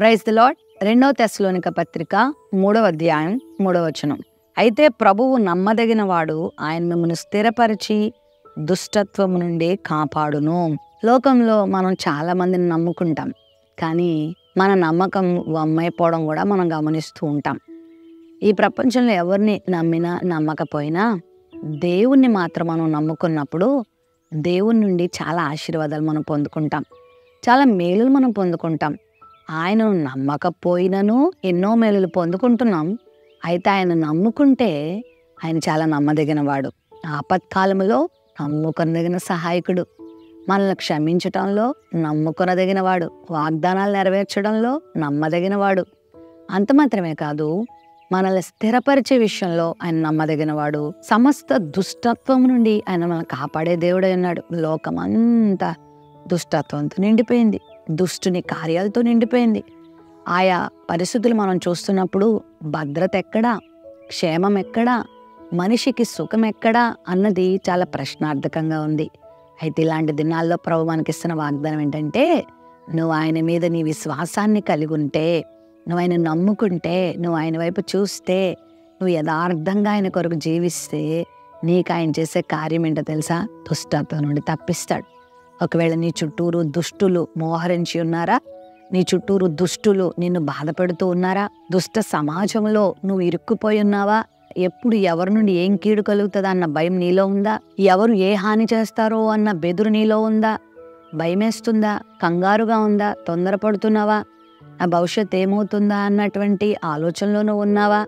Praise the lord. 2 తెస్సలోనిక పత్రిక 3వ అధ్యాయం 3వ వచనం. అయితే ప్రభువు నమ్మదగిన వాడు, ఆయన మిమ్మల్ని స్థిరపరిచి దుష్టత్వము నుండి కాపాడును. లోకంలో మనం చాలా మందిని నమ్ముకుంటాం, కానీ మన నమ్మకం వమ్మైపోవడం కూడా మనం గమనిస్తూ ఉంటాం. ఈ ప్రపంచంలో ఎవరిని నమ్మినా నమ్మకపోయినా దేవుణ్ణి మాత్రం మనం నమ్ముకున్నప్పుడు దేవుని నుండి చాలా ఆశీర్వాదాలు మనం పొందుకుంటాం, చాలా మేలులు మనం పొందుకుంటాం. ఆయనను నమ్మకపోయినను ఎన్నో మేలులు పొందుకుంటున్నాం. అయితే ఆయన నమ్ముకుంటే ఆయన చాలా నమ్మదగిన వాడు, ఆపత్కాలంలో నమ్ముకొనదగిన సహాయకుడు, మనల్ని క్షమించటంలో నమ్ముకొనదగిన వాడు, వాగ్దానాలు నెరవేర్చడంలో నమ్మదగిన వాడు. అంత మాత్రమే కాదు, మనల్ని స్థిరపరిచే విషయంలో ఆయన నమ్మదగిన వాడు. సమస్త దుష్టత్వం నుండి ఆయన మనల్ని కాపాడే దేవుడై ఉన్నాడు. లోకమంతా దుష్టత్వంతో నిండిపోయింది, దుష్టుని కార్యాలతో నిండిపోయింది. ఆయా పరిస్థితులు మనం చూస్తున్నప్పుడు భద్రత ఎక్కడా, క్షేమం ఎక్కడా, మనిషికి సుఖం ఎక్కడా అన్నది చాలా ప్రశ్నార్థకంగా ఉంది. అయితే ఇలాంటి దినాల్లో ప్రభు మనకిస్తున్న వాగ్దానం ఏంటంటే, నువ్వు ఆయన మీద నీ విశ్వాసాన్ని కలిగి ఉంటే, నువ్వు ఆయన నమ్ముకుంటే, నువ్వు ఆయన వైపు చూస్తే, నువ్వు యథార్థంగా ఆయన కొరకు జీవిస్తే నీకు ఆయన చేసే కార్యం ఏంటో తెలుసా? దుష్టత్వం నుండి తప్పిస్తాడు. ఒకవేళ నీ చుట్టూరు దుష్టులు మోహరించి ఉన్నారా? నీ చుట్టూరు దుష్టులు నిన్ను బాధపెడుతూ ఉన్నారా? దుష్ట సమాజంలో నువ్వు ఇరుక్కుపోయి ఉన్నావా? ఎప్పుడు ఎవరి నుండి ఏం కీడు కలుగుతుందా అన్న భయం నీలో ఉందా? ఎవరు ఏ హాని చేస్తారో అన్న బెదురు నీలో ఉందా? భయమేస్తుందా? కంగారుగా ఉందా? తొందరపడుతున్నావా? నా భవిష్యత్తు ఏమవుతుందా అన్నటువంటి ఆలోచనలోనూ ఉన్నావా?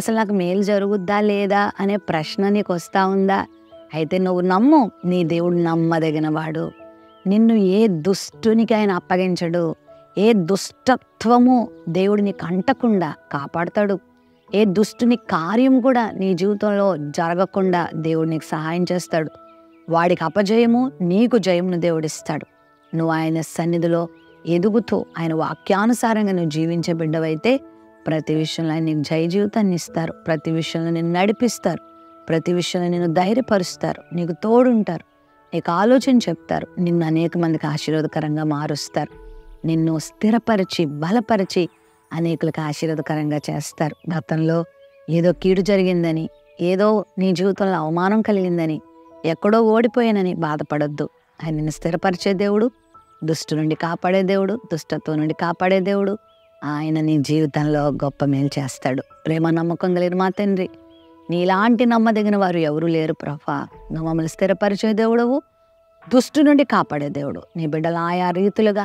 అసలు నాకు మేలు జరుగుద్దా లేదా అనే ప్రశ్న నీకు వస్తూ ఉందా? అయితే నువ్వు నమ్ము, నీ దేవుడు నమ్మదగిన వాడు. నిన్ను ఏ దుష్టునికి ఆయన అప్పగించడు. ఏ దుష్టత్వము దేవుడు నీకు అంటకుండా కాపాడతాడు. ఏ దుష్టుని కార్యం కూడా నీ జీవితంలో జరగకుండా దేవుడు నీకు సహాయం చేస్తాడు. వాడికి అపజయము, నీకు జయమును దేవుడిస్తాడు. నువ్వు ఆయన సన్నిధిలో ఎదుగుతూ ఆయన వాక్యానుసారంగా నువ్వు జీవించే బిడ్డవైతే ప్రతి విషయంలో ఆయన నీకు జయ జీవితాన్ని ఇస్తారు. ప్రతి విషయంలో నిన్ను నడిపిస్తారు. ప్రతి విషయంలో నిన్ను ధైర్యపరుస్తారు, నీకు తోడుంటారు, నీకు ఆలోచన చెప్తారు, నిన్ను అనేక మందికి ఆశీర్వాదకరంగా మారుస్తారు. నిన్ను స్థిరపరిచి బలపరిచి అనేకులకు ఆశీర్వాదకరంగా చేస్తారు. గతంలో ఏదో కీడు జరిగిందని, ఏదో నీ జీవితంలో అవమానం కలిగిందని, ఎక్కడో ఓడిపోయానని బాధపడొద్దు. ఆయన నిన్ను స్థిరపరిచే దేవుడు, దుష్టు నుండి కాపాడే దేవుడు, దుష్టత్వం నుండి కాపాడే దేవుడు. ఆయన నీ జీవితంలో గొప్ప మేలు చేస్తాడు. ప్రేమ నమ్మకం కలిగిన మా తండ్రి, నీలాంటి నమ్మదగిన వారు ఎవరు లేరు ప్రభా. నువ్వు మమ్మల్ని స్థిరపరిచే దేవుడవు, దుష్టు నుండి కాపాడే దేవుడు. నీ బిడ్డలు ఆయా రీతులుగా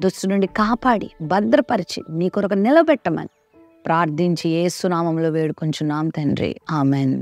దుష్టు నుండి కాపాడి భద్రపరిచి నీ కొరకు నిలబెట్టమని ప్రార్థించి యేసు నామములో వేడుకొంచున్నాం తండ్రి. ఆమెన్.